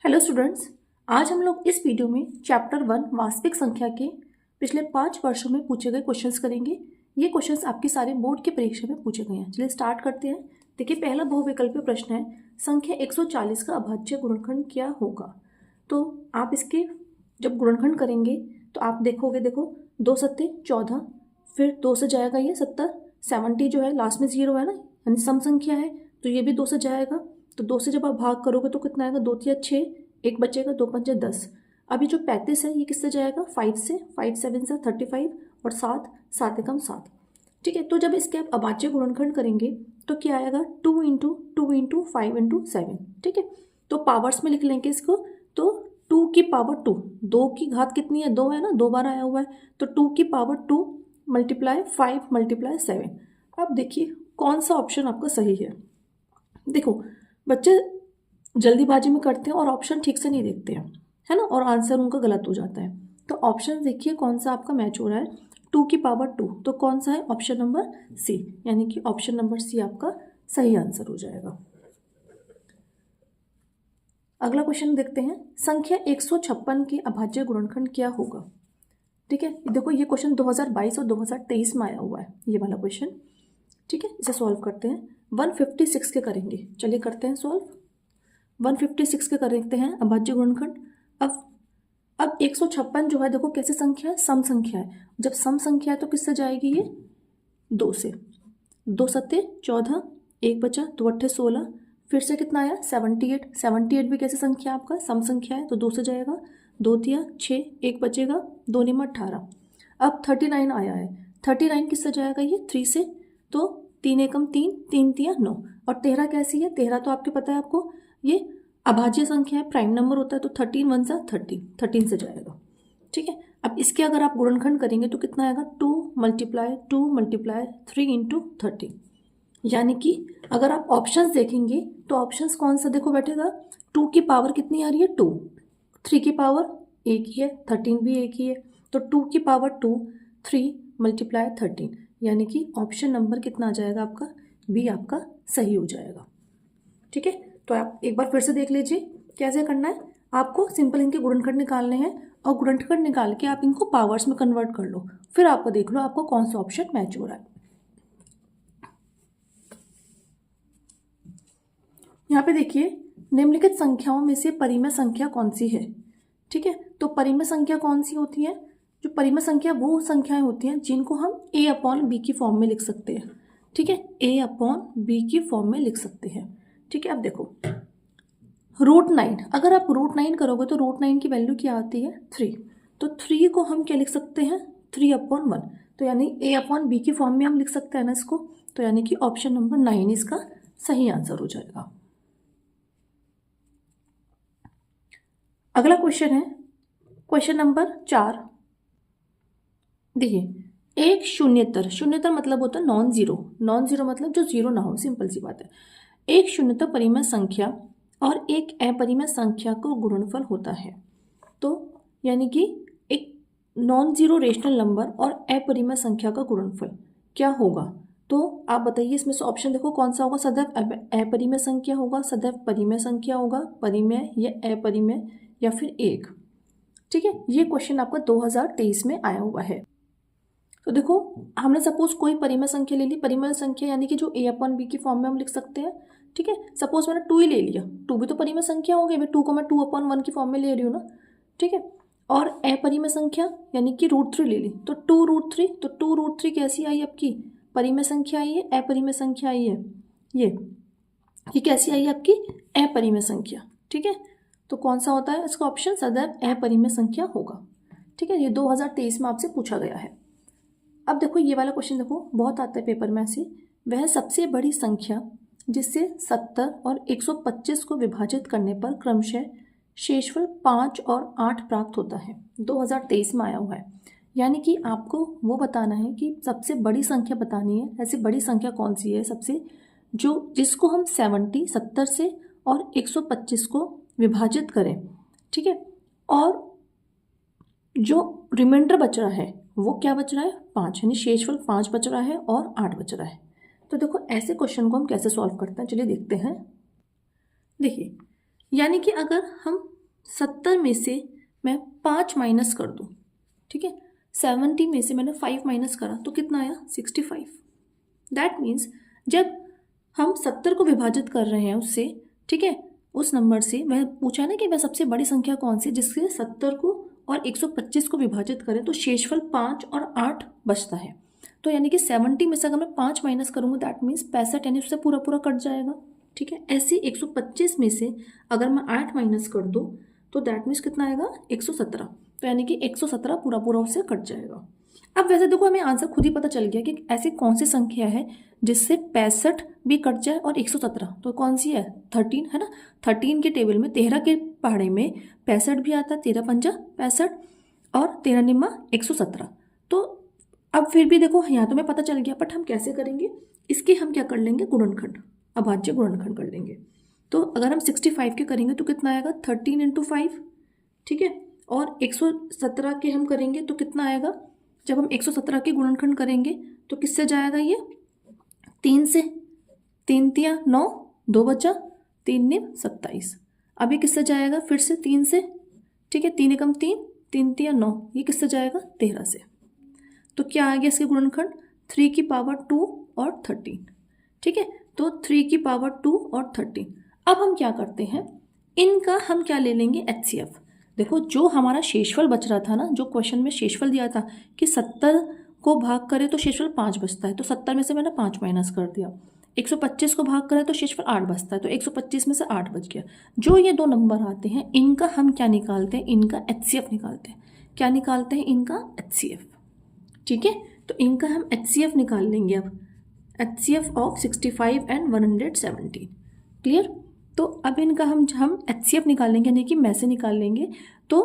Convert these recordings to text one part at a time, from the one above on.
Hello students, आज हम लोग इस वीडियो में चैप्टर 1 वास्तविक संख्या के पिछले 5 वर्षों में पूछे गए क्वेश्चंस करेंगे। ये क्वेश्चंस आपके सारे बोर्ड की परीक्षा में पूछे गए हैं। चलिए स्टार्ट करते हैं। देखिए, पहला बहुविकल्पीय प्रश्न है, संख्या 140 का अभाज्य गुणनखंड क्या होगा। तो आप इसके जब गुणनखंड करेंगे तो आप देखोगे, देखो 2 सत्ते 14, फिर 2 से जाएगा ये 70, 70 जो है लास्ट में 0 है ना, यानी सम संख्या है, तो ये भी 2 से जाएगा। तो 2 से जब आप भाग करोगे तो कितना आएगा, 2 तिया 6, एक बचेगा, 2 पंचे 10। अभी जो 35 है ये किससे जाएगा, 5 से, 5 7 से 35 और 7 7 एकम 7। ठीक है, तो जब इसके आप अभाज्य गुणनखंड करेंगे तो क्या आएगा, 2 इंटू 2 इंटू 5 इंटू 7। ठीक है, तो पावर्स में लिख लेंगे इसको। तो 2 की पावर 2, 2 की घात कितनी है, 2 है ना, 2 बार आया हुआ है, तो 2 की पावर 2 मल्टीप्लाई 5 मल्टीप्लाई 7। अब देखिए कौन सा ऑप्शन आपका सही है। देखो बच्चे जल्दीबाजी में करते हैं और ऑप्शन ठीक से नहीं देखते हैं, है ना, और आंसर उनका गलत हो जाता है। तो ऑप्शन देखिए कौन सा आपका मैच हो रहा है, 2 की पावर 2, तो कौन सा है, ऑप्शन नंबर सी, यानी कि ऑप्शन नंबर सी आपका सही आंसर हो जाएगा। अगला क्वेश्चन देखते हैं, संख्या 156 के अभाज्य गुणनखंड क्या होगा। ठीक है, देखो ये क्वेश्चन 2022 और 2023 में आया हुआ है, ये वाला क्वेश्चन। ठीक है, इसे सॉल्व करते हैं। 156 के करेंगे, चलिए करते हैं सॉल्व। 156 के करते हैं अभाज्य गुणनखंड। अब 156 जो है, देखो कैसे संख्या है, सम संख्या है। जब सम संख्या है तो किससे जाएगी ये, 2 से। 2 सत्ते 14, एक बचा, 2 अट्ठे 16, फिर से कितना आया, 78। 78 भी कैसे संख्या है, आपका सम संख्या है, तो 2 से जाएगा, 2 तिया 6, एक बचेगा, 2 निमा 18। अब 39 आया है, 39 किससे जाएगा ये, 3 से, तो 3 एकम 3, 3 तिया 9। और 13 कैसी है, 13 तो आपके पता है आपको, ये अभाज्य संख्या है, प्राइम नंबर होता है, तो 13 1 सा 30, 13 से जाएगा। ठीक है, अब इसके अगर आप गुणनखंड करेंगे तो कितना आएगा, 2 मल्टीप्लाई 3 इंटू 30। यानी कि अगर आप ऑप्शंस देखेंगे तो ऑप्शंस कौन सा देखो बैठेगा, 2 की पावर कितनी आ रही है, 2, 3 की पावर एक ही है, 13 भी एक ही है, तो 2 की पावर 2, 3 मल्टीप्लाई 13, यानी कि ऑप्शन नंबर कितना आ जाएगा आपका, बी आपका सही हो जाएगा। ठीक है, तो आप एक बार फिर से देख लीजिए कैसे करना है। आपको सिंपल इनके गुणनखंड निकालने हैं और गुणनखंड निकाल के आप इनको पावर्स में कन्वर्ट कर लो, फिर आपको देख लो आपको कौन सा ऑप्शन मैच हो रहा है। यहाँ पे देखिए, निम्नलिखित संख्याओं में से परिमेय संख्या कौन सी है। ठीक है, तो परिमेय संख्या कौन सी होती है, जो परिमेय संख्या वो संख्याएं होती हैं जिनको हम a/b की फॉर्म में लिख सकते हैं। ठीक है, a/b की फॉर्म में लिख सकते हैं। ठीक है, अब देखो √9, अगर आप √9 करोगे तो √9 की वैल्यू क्या आती है, 3, तो 3 को हम क्या लिख सकते हैं, 3/1, तो यानी a/b की फॉर्म में हम लिख सकते हैं ना इसको, तो यानी कि ऑप्शन नंबर 9 इसका सही आंसर हो जाएगा। अगला क्वेश्चन है क्वेश्चन नंबर 4। देखिए, एक शून्यतर, शून्यतर मतलब होता है नॉन जीरो, नॉन जीरो मतलब जो जीरो ना हो, सिंपल सी बात है। एक शून्यतर परिमेय संख्या और एक अपरिमेय संख्या को गुणनफल होता है, तो यानी कि एक नॉन जीरो रेशनल नंबर और अपरिमेय संख्या का गुणनफल क्या होगा। तो आप बताइए इसमें से ऑप्शन देखो कौन सा होगा, सदैव अपरिमेय संख्या होगा, सदैव परिमेय संख्या होगा, परिमेय या अपरिमेय, या फिर एक। ठीक है, ये क्वेश्चन आपका 2023 में आया हुआ है। तो देखो हमने सपोज कोई परिमेय संख्या ले ली, परिमेय संख्या यानी कि जो a/b की फॉर्म में हम लिख सकते हैं। ठीक है, सपोज मैंने 2 ही ले लिया, 2 भी तो परिमेय संख्या हो गई, 2 को मैं 2/1 की फॉर्म में ले रही हूँ ना। ठीक है, और अपरिमेय संख्या यानी कि √3 ले ली, तो 2√3, तो 2√3 कैसी आई आपकी, परिमेय संख्या आई है, अपरिमेय संख्या आई है, ये कैसी आई है आपकी, अपरिमेय संख्या। ठीक है, तो कौन सा होता है इसका ऑप्शन, सदैव अपरिमेय संख्या होगा। ठीक है, ये 2023 में आपसे पूछा गया है। अब देखो ये वाला क्वेश्चन देखो बहुत आता है पेपर में ऐसे, वह सबसे बड़ी संख्या जिससे 70 और 125 को विभाजित करने पर क्रमशः शेषफल 5 और 8 प्राप्त होता है, 2023 में आया हुआ है। यानी कि आपको वो बताना है कि सबसे बड़ी संख्या बतानी है, ऐसी बड़ी संख्या कौन सी है सबसे, जो जिसको हम 70 से और 125 को विभाजित करें। ठीक है, और जो रिमाइंडर बच रहा है वो क्या बच रहा है, 5, यानी शेषफल 5 बच रहा है और 8 बच रहा है। तो देखो ऐसे क्वेश्चन को हम कैसे सॉल्व करते हैं, चलिए देखते हैं। देखिए, यानी कि अगर हम 70 में से मैं 5 माइनस कर दूँ, ठीक है, 70 में से मैंने 5 माइनस करा तो कितना आया 65। दैट मीन्स जब हम 70 को विभाजित कर रहे हैं उससे, ठीक है, उस नंबर से, वह पूछा है ना कि वह सबसे बड़ी संख्या कौन सी जिससे 70 को और 125 को विभाजित करें तो शेषफल 5 और 8 बचता है। तो यानी कि 70 में से अगर मैं 5 माइनस करूँगा दैट मीन्स 65, यानी उससे पूरा पूरा कट जाएगा, ठीक है। ऐसे 125 में से अगर मैं 8 माइनस कर दूँ तो दैट मीन्स कितना आएगा 117, तो यानी कि 117 पूरा पूरा उससे कट जाएगा। अब वैसे देखो हमें आंसर खुद ही पता चल गया कि ऐसी कौन सी संख्या है जिससे 65 भी कट जाए और 117, तो कौन सी है 13 है ना। 13 के टेबल में 13 के पहाड़े में 65 भी आता है, 13 पंजा 65 और 13 निम्मा 117। तो अब फिर भी देखो यहाँ तो हमें पता चल गया, बट हम कैसे करेंगे इसके, हम क्या कर लेंगे गुणनखंड, अभाज्य गुणनखंड कर लेंगे। तो अगर हम 65 के करेंगे तो कितना आएगा 13 × 5, ठीक है, और 117 के हम करेंगे तो कितना आएगा, जब हम 117 के गुणनखंड करेंगे तो किससे जाएगा ये 3 से, 3 × 9 2 बचा, 3 × 27। अभी किससे जाएगा फिर से 3 से, ठीक है, 3 × 3 3 × 9, ये किससे जाएगा 13 से। तो क्या आ गया इसके गुणनखंड 3 की पावर 2 और 13, ठीक है, तो 3 की पावर 2 और 13। अब हम क्या करते हैं, इनका हम क्या ले लेंगे HCF। देखो जो हमारा शेषफल बच रहा था ना, जो क्वेश्चन में शेषफल दिया था कि 70 को भाग करें तो शेषफल 5 बचता है, तो 70 में से मैंने 5 माइनस कर दिया। 125 को भाग करें तो शेषफल 8 बचता है, तो 125 में से 8 बच गया। जो ये दो नंबर आते हैं इनका हम क्या निकालते हैं, इनका HCF निकालते हैं। क्या निकालते हैं, इनका HCF, ठीक है। तो इनका हम HCF निकाल लेंगे अब, HCF ऑफ 65 एंड 117, क्लियर। तो अब इनका हम HCF निकालेंगे, यानी कि में से निकाल लेंगे। तो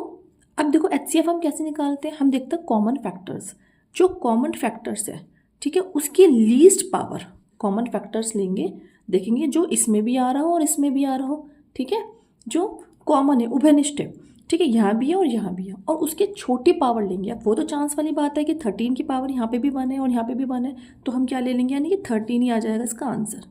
अब देखो HCF हम कैसे निकालते हैं, हम देखते हैं कॉमन फैक्टर्स, जो कॉमन फैक्टर्स है, ठीक है, उसकी लीस्ट पावर कॉमन फैक्टर्स लेंगे, देखेंगे जो इसमें भी आ रहा हो और इसमें भी आ रहा हो, ठीक है, जो कॉमन है उभयनिष्ठ है, ठीक है, यहाँ भी है और यहाँ भी है, और उसके छोटी पावर लेंगे। अब वो तो चांस वाली बात है कि 13 की पावर यहाँ पे भी 1 है और यहाँ पे भी 1 है, तो हम क्या ले लेंगे, यानी कि 13 ही आ जाएगा इसका आंसर।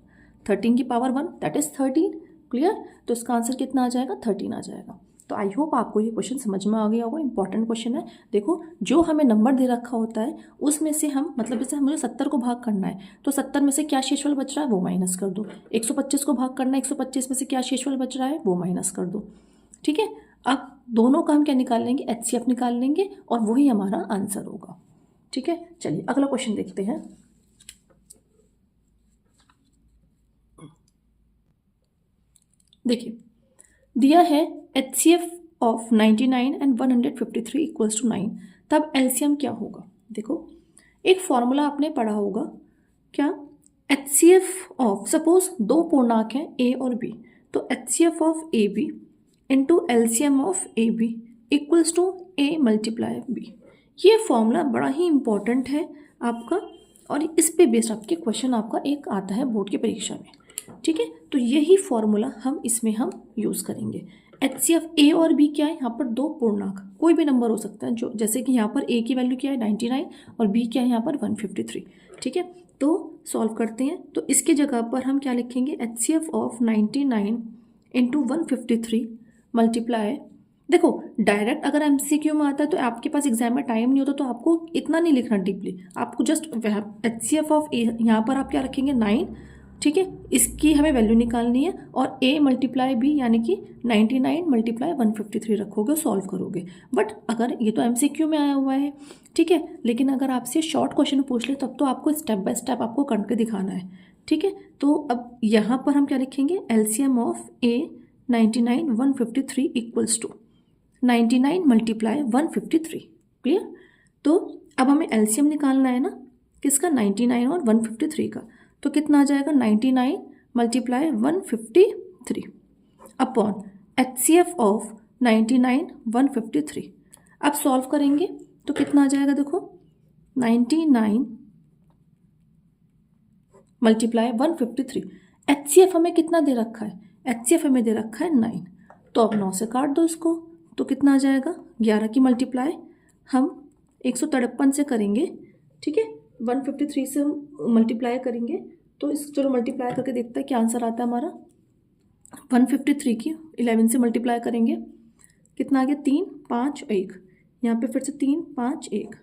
13 की पावर 1 दैट इज 13, क्लियर। तो इसका आंसर कितना आ जाएगा 13 आ जाएगा। तो आई होप आपको ये क्वेश्चन समझ में आ गया होगा, इंपॉर्टेंट क्वेश्चन है। देखो जो हमें नंबर दे रखा होता है उसमें से हम, मतलब जैसे मुझे 70 को भाग करना है तो 70 में से क्या शेषफल बच रहा है वो माइनस कर दो। 125 को भाग करना है, 125 में से क्या शेषफल बच रहा है वो माइनस कर दो, ठीक है। अब दोनों का हम क्या निकाल लेंगे, HCF निकाल लेंगे और वही हमारा आंसर होगा, ठीक है। चलिए अगला क्वेश्चन देखते हैं। देखिए दिया है HCF of 99 and 153 equals to 9, तब LCM क्या होगा। देखो एक फॉर्मूला आपने पढ़ा होगा, क्या, HCF ऑफ, सपोज दो पूर्णांक हैं A और B, तो HCF of AB into LCM of AB equals to A multiply B। ये फॉर्मूला बड़ा ही इंपॉर्टेंट है आपका, और इस पे बेस्ड आपके क्वेश्चन आपका एक आता है बोर्ड की परीक्षा में, ठीक है। तो यही फॉर्मूला हम इसमें हम यूज़ करेंगे। HCF A और B क्या है, यहाँ पर दो पूर्णांक, कोई भी नंबर हो सकता है, जो जैसे कि यहाँ पर A की वैल्यू क्या है 99 और B क्या है यहाँ पर 153, ठीक है। तो सॉल्व करते हैं, तो इसके जगह पर हम क्या लिखेंगे, HCF ऑफ 99 इंटू 153 मल्टीप्लाई। देखो डायरेक्ट अगर MCQ में आता है तो आपके पास एग्जाम में टाइम नहीं होता तो आपको इतना नहीं लिखना डीपली, आपको जस्ट HCF ऑफ A यहाँ पर आप क्या रखेंगे 9, ठीक है, इसकी हमें वैल्यू निकालनी है, और A मल्टीप्लाई B यानी कि 99 मल्टीप्लाई 153 रखोगे, सॉल्व करोगे। बट अगर ये तो MCQ में आया हुआ है, ठीक है, लेकिन अगर आपसे शॉर्ट क्वेश्चन पूछ ले तब तो आपको स्टेप बाय स्टेप आपको करके दिखाना है, ठीक है। तो अब यहाँ पर हम क्या लिखेंगे, LCM of A 99 153 equals to 99 multiply 153, clear. तो अब हमें LCM निकालना है ना, किसका, 99 और 153 का, तो कितना आ जाएगा 99 मल्टीप्लाई 153 अपॉन HCF ऑफ 99 153। अब सॉल्व करेंगे तो कितना आ जाएगा, देखो 99 मल्टीप्लाई 153। HCF हमें कितना दे रखा है, HCF हमें दे रखा है 9, तो अब 9 से काट दो इसको, तो कितना आ जाएगा 11 की मल्टीप्लाई हम 153 से करेंगे, ठीक है, 153 से मल्टीप्लाई करेंगे, तो इस चलो मल्टीप्लाई करके देखते हैं क्या आंसर आता है हमारा। 153 की 11 से मल्टीप्लाई करेंगे कितना आ गया 3 5 1, यहाँ पे फिर से 3 5 1,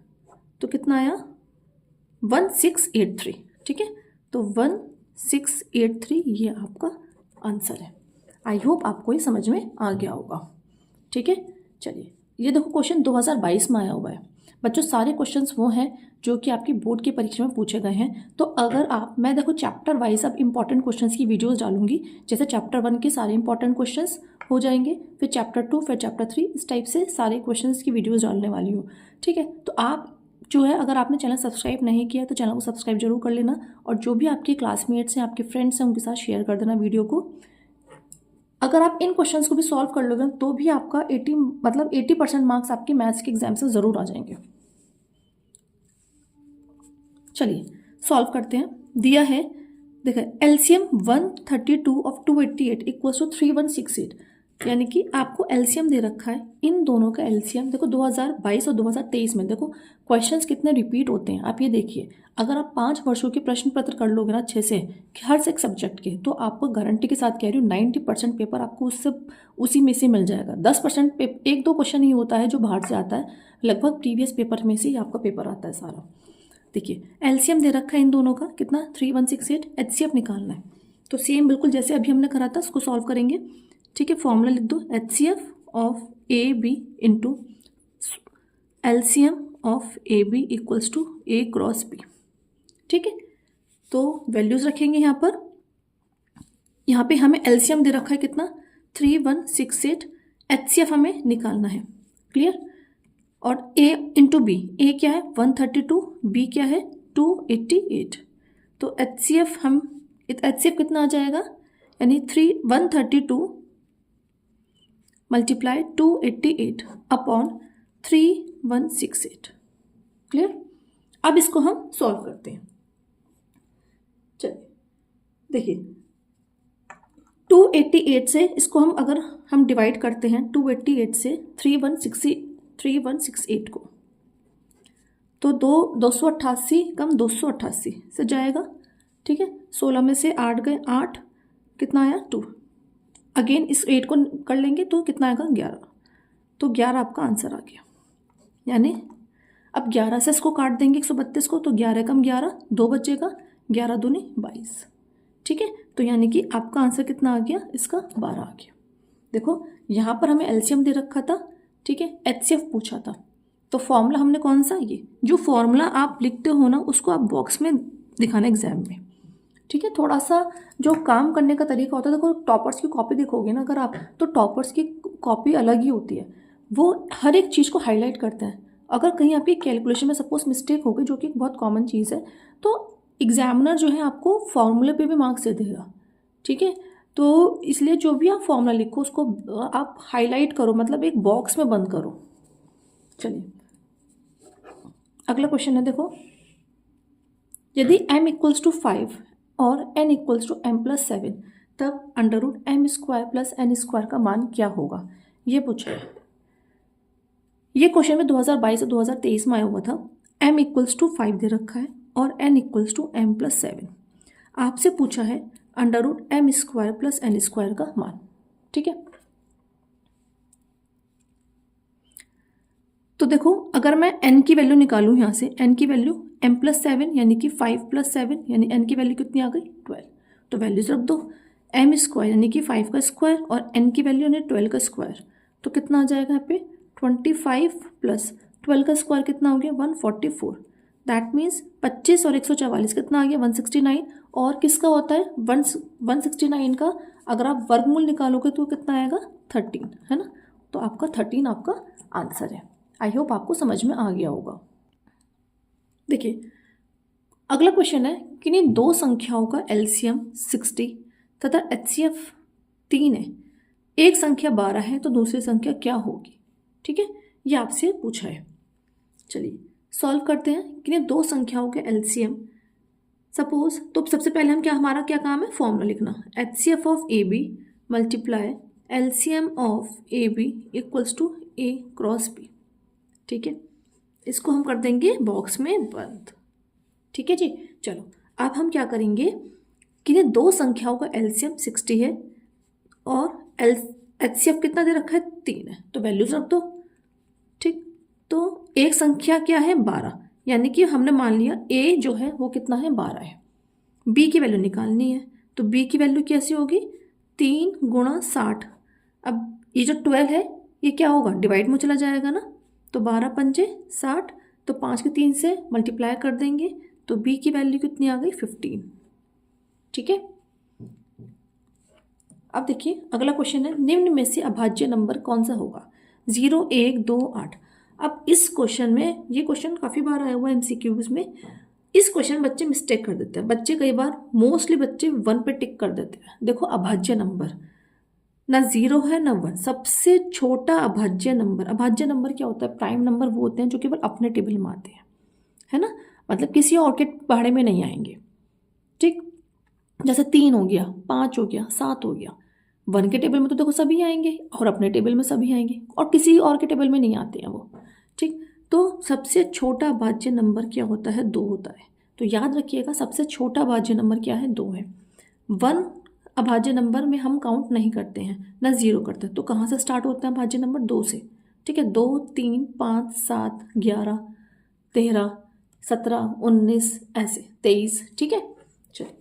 तो कितना आया 1683। ठीक है, तो 1683 ये आपका आंसर है। आई होप आपको ये समझ में आ गया होगा। ठीक है, चलिए ये देखो क्वेश्चन 2022 में आया हुआ है बच्चों। सारे क्वेश्चंस वो हैं जो कि आपकी बोर्ड की परीक्षा में पूछे गए हैं। तो अगर मैं देखो चैप्टर वाइज अब इंपॉर्टेंट क्वेश्चंस की वीडियोस डालूंगी। जैसे चैप्टर 1 के सारे इंपॉर्टेंट क्वेश्चंस हो जाएंगे, फिर चैप्टर 2, फिर चैप्टर 3, इस टाइप से सारे क्वेश्चंस की वीडियोस डालने वाली हूँ। ठीक है, तो आप जो है अगर आपने चैनल सब्सक्राइब नहीं किया तो चैनल को सब्सक्राइब जरूर कर लेना, और जो भी आपके क्लासमेट्स हैं, आपके फ्रेंड्स हैं, उनके साथ शेयर कर देना वीडियो को। अगर आप इन क्वेश्चंस को भी सॉल्व कर लोगे तो भी आपका 80% मार्क्स आपके मैथ्स के एग्जाम से ज़रूर आ जाएंगे। चलिए सॉल्व करते हैं। दिया है, देखिए एलसीएम 132 ऑफ 288 इक्वल्स टू 3168, यानी कि आपको एलसीएम दे रखा है। इन दोनों का एलसीएम देखो 2022 और 2023 में देखो क्वेश्चंस कितने रिपीट होते हैं। आप ये देखिए, अगर आप 5 वर्षों के प्रश्न पत्र कर लोगे ना अच्छे से हर से एक सब्जेक्ट के, तो आपको गारंटी के साथ कह रही हूँ 90% पेपर आपको उससे उसी में से मिल जाएगा। 10% एक दो क्वेश्चन ही होता है जो बाहर से आता है, लगभग प्रीवियस पेपर में से ही आपका पेपर आता है सारा। देखिए एलसीएम दे रखा है इन दोनों का कितना 3168, एचसीएफ निकालना है। तो सेम बिल्कुल जैसे अभी हमने करा था उसको सॉल्व करेंगे। ठीक है, फॉर्मूला लिख दो, HCF of A B into LCM of A B equals to A cross B. ठीक है, तो वैल्यूज रखेंगे यहाँ पर। यहाँ पे हमें एलसीएम दे रखा है कितना 3168, एचसीएफ हमें निकालना है। क्लियर, और a इंटू बी, ए क्या है 132, बी क्या है 288, तो एचसीएफ कितना आ जाएगा, यानी 132 मल्टीप्लाई 288 अपॉन 3168। क्लियर, अब इसको हम सॉल्व करते हैं। चलिए देखिए 288 से इसको अगर हम डिवाइड करते हैं 288 से 3168 को, तो 288 कम 288 से जाएगा। ठीक है, 16 में से 8 गए 8, कितना आया 2। अगेन इस 8 को कर लेंगे तो कितना आएगा 11, तो 11 आपका आंसर आ गया। यानी अब 11 से इसको काट देंगे 132 को, तो 11 कम 11 2 बचेगा, 11 दूनी 22। ठीक है, तो यानी कि आपका आंसर कितना आ गया, इसका 12 आ गया। देखो यहाँ पर हमें एलसीएम दे रखा था, ठीक है, एचसीएफ पूछा था, तो फॉर्मूला हमने कौन सा, ये जो फॉर्मूला आप लिखते हो ना उसको आप बॉक्स में दिखाना एग्जाम में। ठीक है, थोड़ा सा जो काम करने का तरीका होता है, देखो टॉपर्स की कॉपी देखोगे ना अगर आप, तो टॉपर्स की कॉपी अलग ही होती है, वो हर एक चीज़ को हाईलाइट करते हैं। अगर कहीं आपकी कैलकुलेशन में सपोज मिस्टेक हो गई, जो कि एक बहुत कॉमन चीज़ है, तो एग्जामिनर जो है आपको फॉर्मूले पे भी मार्क्स दे देगा। ठीक है, तो इसलिए जो भी आप फॉर्मूला लिखो उसको आप हाईलाइट करो, मतलब एक बॉक्स में बंद करो। चलिए अगला क्वेश्चन है, देखो यदि m इक्वल्स टू 5 और n इक्वल्स टू m+7 तब √m² प्लस n² का मान क्या होगा, ये पूछा है। ये क्वेश्चन में 2022 और 2023 में आया हुआ था। m इक्वल्स टू 5 दे रखा है और n इक्वल्स टू m+7, आपसे पूछा है √m² प्लस n² का मान। ठीक है, तो देखो अगर मैं n की वैल्यू निकालूं यहाँ से, n की वैल्यू m+7 यानी कि 5+7 यानी n की वैल्यू कितनी आ गई 12, तो वैल्यूज रख दो, m² यानी कि 5 का स्क्वायर और n की वैल्यू यानी 12 का स्क्वायर, तो कितना आ जाएगा यहाँ पे 25 प्लस 12 का स्क्वायर कितना हो गया 144, दैट मीन्स 25 और 144 कितना आ गया 169, और किसका होता है 169 का अगर आप वर्गमूल निकालोगे तो कितना आएगा 13, है ना, तो आपका 13 आपका आंसर है। आई होप आपको समझ में आ गया होगा। देखिए अगला क्वेश्चन है कि नहीं दो संख्याओं का एलसीएम 60 तथा एचसीएफ 3 है, एक संख्या 12 है तो दूसरी संख्या क्या होगी। ठीक है, ये आपसे पूछा है। चलिए सॉल्व करते हैं कि नहीं दो संख्याओं के एलसीएम सपोज, तो सबसे पहले हम हमारा क्या काम है फॉर्मूला लिखना, HCF of A B multiply LCM of A B equals to A cross B. ठीक है, इसको हम कर देंगे बॉक्स में बंद। ठीक है जी, चलो अब हम क्या करेंगे कि दो संख्याओं का एलसीएम 60 है और HCF कितना दे रखा है, 3 है, तो वैल्यूज रख दो। ठीक, तो एक संख्या क्या है, 12, यानी कि हमने मान लिया A जो है वो कितना है, 12 है। B की वैल्यू निकालनी है, तो B की वैल्यू कैसी होगी, 3 गुणा 60। अब ये जो 12 है ये क्या होगा, डिवाइड में चला जाएगा ना, तो 12 पंजे 60, तो 5 के 3 से मल्टीप्लाई कर देंगे, तो B की वैल्यू कितनी आ गई, 15। ठीक है, अब देखिए अगला क्वेश्चन है, निम्न में से अभाज्य नंबर कौन सा होगा, 0, 1, 2, 8। अब इस क्वेश्चन में, ये क्वेश्चन काफ़ी बार आया हुआ है MCQs में, इस क्वेश्चन बच्चे मिस्टेक कर देते हैं। बच्चे कई बार, मोस्टली बच्चे 1 पे टिक कर देते हैं। देखो अभाज्य नंबर ना 0 है ना 1, सबसे छोटा अभाज्य नंबर। अभाज्य नंबर क्या होता है, प्राइम नंबर वो होते हैं जो केवल अपने टेबल में आते हैं, है ना, मतलब किसी और के पहाड़े में नहीं आएंगे। ठीक, जैसे 3 हो गया, 5 हो गया, 7 हो गया, 1 के टेबल में तो देखो सभी आएंगे और अपने टेबल में सभी आएंगे, और किसी और के टेबल में नहीं आते हैं वो। ठीक, तो सबसे छोटा अभाज्य नंबर क्या होता है, 2 होता है। तो याद रखिएगा सबसे छोटा अभाज्य नंबर क्या है, 2 है। 1 अभाज्य नंबर में हम काउंट नहीं करते हैं, ना 0 करते हैं, तो कहाँ से स्टार्ट होता है अभाज्य नंबर, 2 से। ठीक है, 2, 3, 5, 7, 11, 13, 17, 19, ऐसे 23। ठीक है, चलिए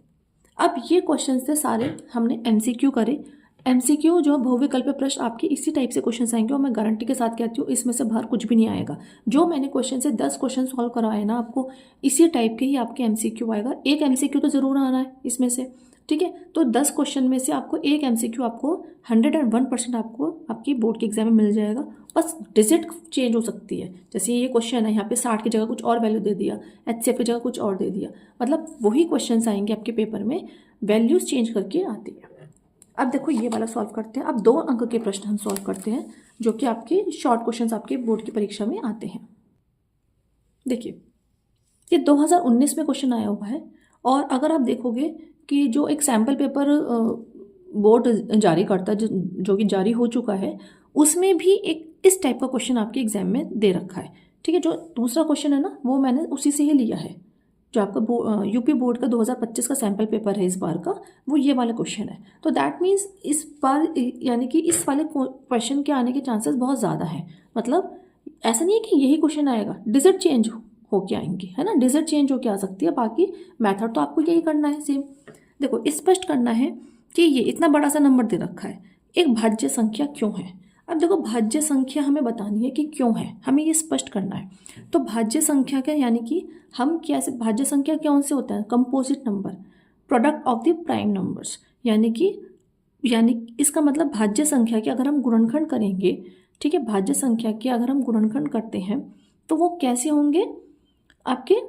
अब ये क्वेश्चन थे सारे हमने MCQ करे। MCQ जो बहुविकल्पीय प्रश्न आपके इसी टाइप से क्वेश्चन आएंगे, और मैं गारंटी के साथ कहती हूँ इसमें से बाहर कुछ भी नहीं आएगा। जो मैंने क्वेश्चन से 10 क्वेश्चन सॉल्व करवाए ना, आपको इसी टाइप के ही आपके MCQ आएगा। एक MCQ तो ज़रूर आना है इसमें से। ठीक है, तो 10 क्वेश्चन में से आपको एक MCQ आपको 101% आपको आपकी बोर्ड के एग्जाम में मिल जाएगा। बस डिजिट चेंज हो सकती है, जैसे ये क्वेश्चन है यहाँ पे 60 की जगह कुछ और वैल्यू दे दिया, HCF की जगह कुछ और दे दिया, मतलब वही क्वेश्चन आएंगे आपके पेपर में, वैल्यूज चेंज करके आती है। अब देखो ये वाला सॉल्व करते हैं। अब 2 अंक के प्रश्न हम सॉल्व करते हैं जो कि आपके शॉर्ट क्वेश्चंस आपके बोर्ड की परीक्षा में आते हैं। देखिए ये 2019 में क्वेश्चन आया हुआ है, और अगर आप देखोगे कि जो एक सैम्पल पेपर बोर्ड जारी करता है, जो कि जारी हो चुका है, उसमें भी एक इस टाइप का क्वेश्चन आपके एग्जाम में दे रखा है। ठीक है, जो दूसरा क्वेश्चन है ना वो मैंने उसी से ही लिया है, जो आपका यूपी बोर्ड का 2025 का सैम्पल पेपर है इस बार का, वो ये वाला क्वेश्चन है। तो दैट मीन्स इस बार यानी कि इस वाले क्वेश्चन के आने के चांसेस बहुत ज़्यादा हैं। मतलब ऐसा नहीं है कि यही क्वेश्चन आएगा, डिजिट चेंज होके आएंगे, है ना, डिजिट चेंज होके आ सकती है। बाकी मेथड तो आपको यही करना है सेम। देखो स्पष्ट करना है कि ये इतना बड़ा सा नंबर दे रखा है, एक भाज्य संख्या क्यों है। अब देखो भाज्य संख्या हमें बतानी है कि क्यों है, हमें ये स्पष्ट करना है। तो भाज्य संख्या क्या, यानी कि हम कैसे, भाज्य संख्या कौन से होता है, composite number, product of the prime numbers, यानी इसका मतलब भाज्य संख्या के अगर हम गुणनखंड करेंगे, ठीक है, भाज्य संख्या के अगर हम गुणनखंड करते हैं तो वो कैसे होंगे, आपके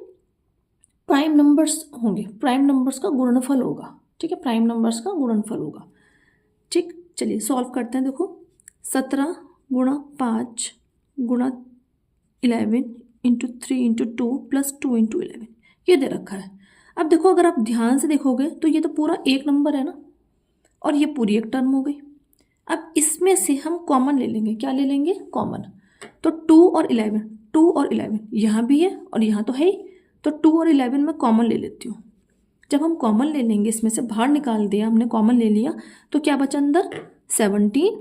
प्राइम नंबर्स होंगे, प्राइम नंबर्स का गुणनफल होगा। ठीक है, प्राइम नंबर्स का गुणनफल होगा। ठीक, चलिए सॉल्व करते हैं। देखो 17 गुणा 5 गुणा 11 इंटू 3 इंटू 2 प्लस 2 इंटू 11 ये दे रखा है। अब देखो अगर आप ध्यान से देखोगे तो ये तो पूरा एक नंबर है ना, और ये पूरी एक टर्म हो गई। अब इसमें से हम कॉमन ले लेंगे, क्या ले लेंगे, कॉमन। तो 2 और 11 यहाँ भी है और यहाँ तो है ही, तो 2 और 11 में कॉमन ले लेती हूँ। जब हम कॉमन ले लेंगे, इसमें से बाहर निकाल दिया हमने, कॉमन ले लिया, तो क्या बचा अंदर, 17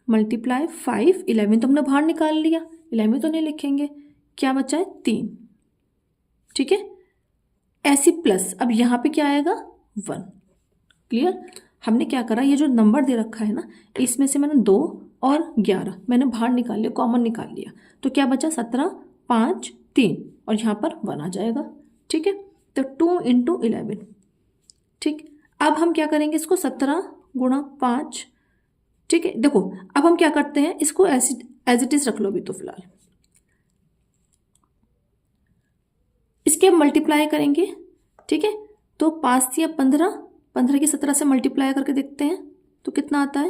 मल्टीप्लाई 5, 11 तो हमने बाहर निकाल लिया, 11 तो नहीं लिखेंगे, क्या बचा है 3। ठीक है, ऐसी प्लस, अब यहाँ पे क्या आएगा 1। क्लियर, हमने क्या करा, ये जो नंबर दे रखा है ना, इसमें से मैंने 2 और 11 मैंने बाहर निकाल लिया, कॉमन निकाल लिया, तो क्या बचा 17, 5, 3 और यहाँ पर 1 आ जाएगा। ठीक है, तो 2 इंटू 11। ठीक, अब हम क्या करेंगे, इसको 17 गुणा 5। ठीक है, देखो अब हम क्या करते हैं, इसको एज इट इज रख लो अभी तो फिलहाल, इसके मल्टीप्लाई करेंगे। ठीक है, तो 5 या 15, 15 की 17 से मल्टीप्लाई करके देखते हैं तो कितना आता है,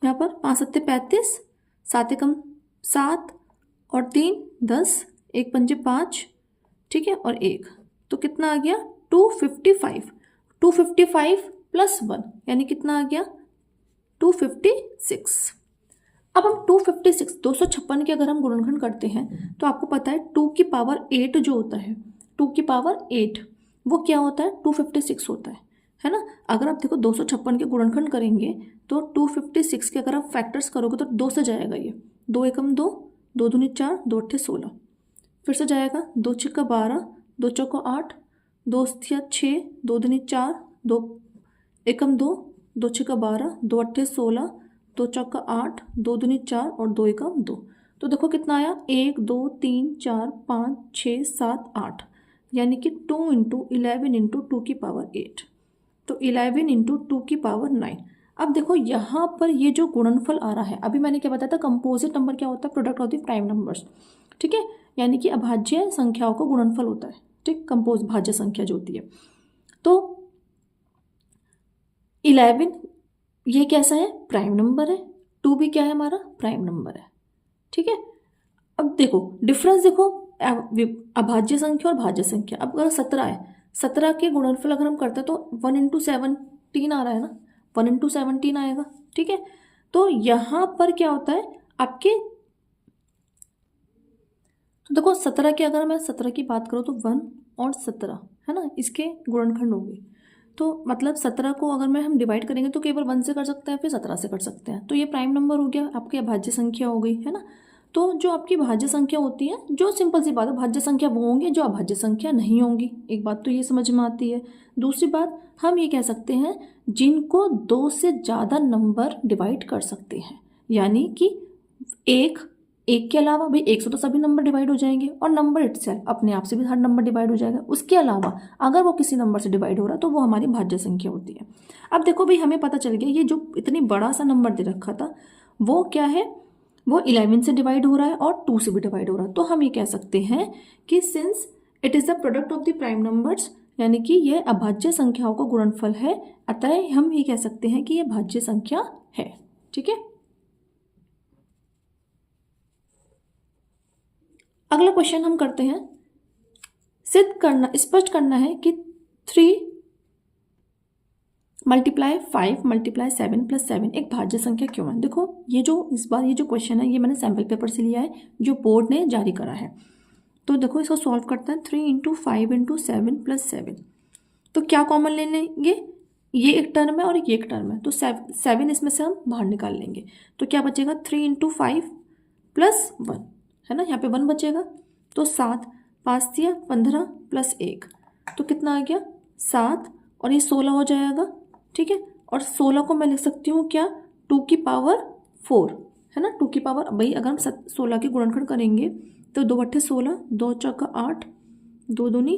यहाँ पर 5 सत्ते 35, 7 एकम 7 और 3 10, 1 पंजे 5, ठीक है, और 1, तो कितना आ गया 255। 255 प्लस 1 यानी कितना आ गया 256। अब हम 256 256 के अगर हम गुणनखंड करते हैं तो आपको पता है 2 की पावर 8 जो होता है, 2 की पावर 8 वो क्या होता है 256 होता है है ना। अगर आप देखो 256 के गुणनखंड करेंगे तो 256 के अगर आप फैक्टर्स करोगे तो 2 से जाएगा ये, 2 एकम 2, 2 दूनी 4, 2 अट्ठे 16, फिर से जाएगा 2 छिक्का 12, 2 चौका 8, 2 थिया 6, 2 दूनी 4, 2 एकम 2, 2 छिक्का 12, 2 अट्ठे 16, 2 चौका 8, 2 दूनी 4 और 2 एकम 2। तो देखो कितना आया, 1 2 3 4 5 6 7 8, यानी कि 2 × 11 × 2 की पावर 8, तो 11 × 2 की पावर 9। अब देखो यहाँ पर ये जो गुणनफल आ रहा है, अभी मैंने क्या बताया था, कंपोजिट नंबर क्या होता है, product of the prime numbers, ठीक है, यानी कि अभाज्य संख्याओं का गुणनफल होता है, ठीक, कंपोज भाज्य संख्या जो होती है। तो 11 ये कैसा है, प्राइम नंबर है, 2 भी क्या है, हमारा प्राइम नंबर है, ठीक है। अब देखो डिफरेंस देखो, अभाज्य संख्या और भाज्य संख्या। अब अगर 17 है, 17 के गुणनफल अगर हम करते हैं तो 1 × 17 आ रहा है ना, 1 × 17 आएगा, ठीक है। तो यहाँ पर क्या होता है आपके, तो देखो 17 के अगर मैं 17 की बात करूँ तो 1 और 17 है ना, इसके गुणनखंड होंगे। तो मतलब 17 को अगर हम डिवाइड करेंगे तो केवल 1 से कर सकते हैं, फिर 17 से कर सकते हैं, तो ये प्राइम नंबर हो गया, आपकी अभाज्य संख्या हो गई, है ना। तो जो आपकी भाज्य संख्या होती है, जो सिंपल सी बात है, भाज्य संख्या वो होंगी जो अभाज्य संख्या नहीं होंगी, एक बात तो ये समझ में आती है। दूसरी बात हम ये कह सकते हैं जिनको 2 से ज़्यादा नंबर डिवाइड कर सकते हैं, यानी कि एक के अलावा, भाई 1 से तो सभी नंबर डिवाइड हो जाएंगे, और नंबर इटसेल्फ अपने आप से भी हर नंबर डिवाइड हो जाएगा, उसके अलावा अगर वो किसी नंबर से डिवाइड हो रहा है तो वो हमारी भाज्य संख्या होती है। अब देखो भाई हमें पता चल गया ये जो इतनी बड़ा सा नंबर दे रखा था वो क्या है, वो 11 से डिवाइड हो रहा है और 2 से भी डिवाइड हो रहा है, तो हम ये कह सकते हैं कि since it is the product of the prime numbers, यानी कि ये अभाज्य संख्याओं का गुणनफल है, अतः हम ये कह सकते हैं कि ये भाज्य संख्या है, ठीक है। अगला क्वेश्चन हम करते हैं, सिद्ध करना, स्पष्ट करना है कि 3 × 5 × 7 + 7 एक भाज्य संख्या क्यों है। देखो ये जो इस बार ये जो क्वेश्चन है ये मैंने सैम्पल पेपर से लिया है जो बोर्ड ने जारी करा है। तो देखो इसको सॉल्व करते हैं, 3 × 5 × 7 + 7, तो क्या कॉमन ले लेंगे, ये एक टर्म है और ये एक टर्म है, तो 7 इसमें से हम बाहर निकाल लेंगे, तो क्या बचेगा 3 × 5 + 1, है ना, यहाँ पे 1 बचेगा, तो 7, 5 दिया 15 + 1, तो कितना आ गया 7, और ये 16 हो जाएगा, ठीक है। और 16 को मैं लिख सकती हूँ क्या, 2 की पावर 4, है ना, 2 की पावर, भाई अगर हम 16 के गुणनखंड करेंगे तो 2 अट्ठे 16, 2 चौका 8, 2 दूनी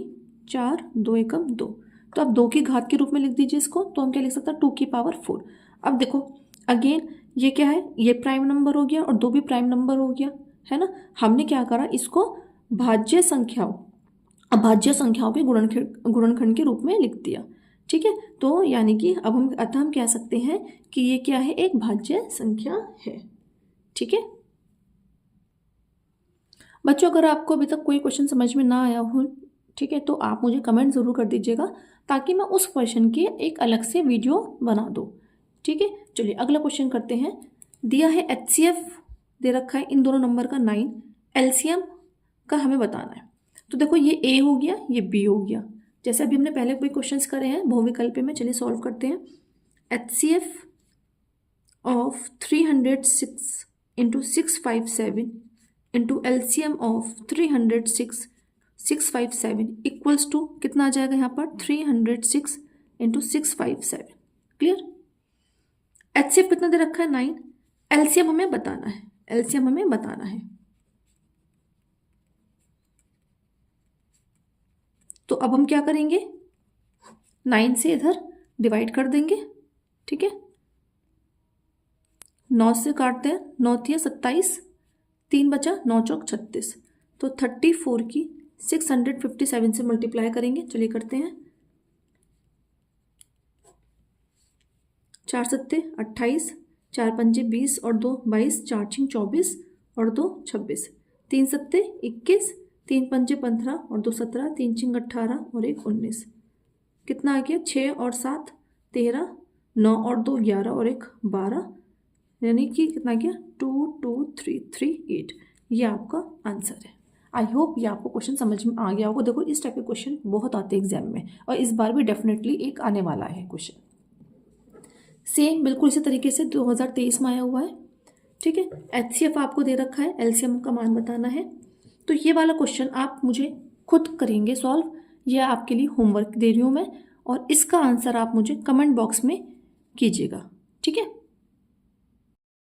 4, 2 एकम 2, तो अब 2 की घात के रूप में लिख दीजिए इसको, तो हम क्या लिख सकते हैं 2 की पावर 4। अब देखो अगेन ये क्या है, ये प्राइम नंबर हो गया और 2 भी प्राइम नंबर हो गया, है ना। हमने क्या करा, इसको भाज्य संख्याओं, अभाज्य संख्याओं के गुणनखंड के रूप में लिख दिया, ठीक है। तो यानी कि अब हम कह सकते हैं कि ये क्या है, एक भाज्य संख्या है, ठीक है। बच्चों अगर आपको अभी तक कोई क्वेश्चन समझ में ना आया हो, ठीक है, तो आप मुझे कमेंट ज़रूर कर दीजिएगा ताकि मैं उस क्वेश्चन की एक अलग से वीडियो बना दूँ, ठीक है। चलिए अगला क्वेश्चन करते हैं। दिया है HCF दे रखा है इन दोनों नंबर का 9, LCM का हमें बताना है। तो देखो ये A हो गया, ये B हो गया, जैसे अभी हमने पहले कोई क्वेश्चंस करे हैं बहुविकल्प में, चलिए सॉल्व करते हैं। HCF of 306 × 657 × LCM of 306 657 equals to कितना आ जाएगा यहाँ पर, 306 × 657, क्लियर। HCF कितना दे रखा है 9, LCM हमें बताना है, LCM हमें बताना है। तो अब हम क्या करेंगे, 9 से इधर डिवाइड कर देंगे, ठीक है, 9 से काटते हैं, 9 थिया 27, 3 बचा, 9 चौक 36, तो 34 की 657 से मल्टीप्लाई करेंगे, चलिए करते हैं, 4 सत्ते 28, 4 पंजे 20 और 2 22, 4 छिंग 24 और 2 26, 3 सत्ते 21, 3 पंजे 15 और 2 17, 3 छिंग 18 और 1 19, कितना आ गया, 6 और 7 13, 9 और 2 11 और 1 12, यानी कि कितना गया 2 2 3 3 8, ये आपका आंसर है। आई होप ये आपको क्वेश्चन समझ में आ गया होगा। देखो इस टाइप के क्वेश्चन बहुत आते हैं एग्जाम में, और इस बार भी डेफिनेटली एक आने वाला है क्वेश्चन सेम बिल्कुल इसी तरीके से 2023 में आया हुआ है। ठीक है, HCF आपको दे रखा है, LCM का मान बताना है। तो ये वाला क्वेश्चन आप मुझे खुद करेंगे सॉल्व, यह आपके लिए होमवर्क दे रही हूँ मैं, और इसका आंसर आप मुझे कमेंट बॉक्स में कीजिएगा।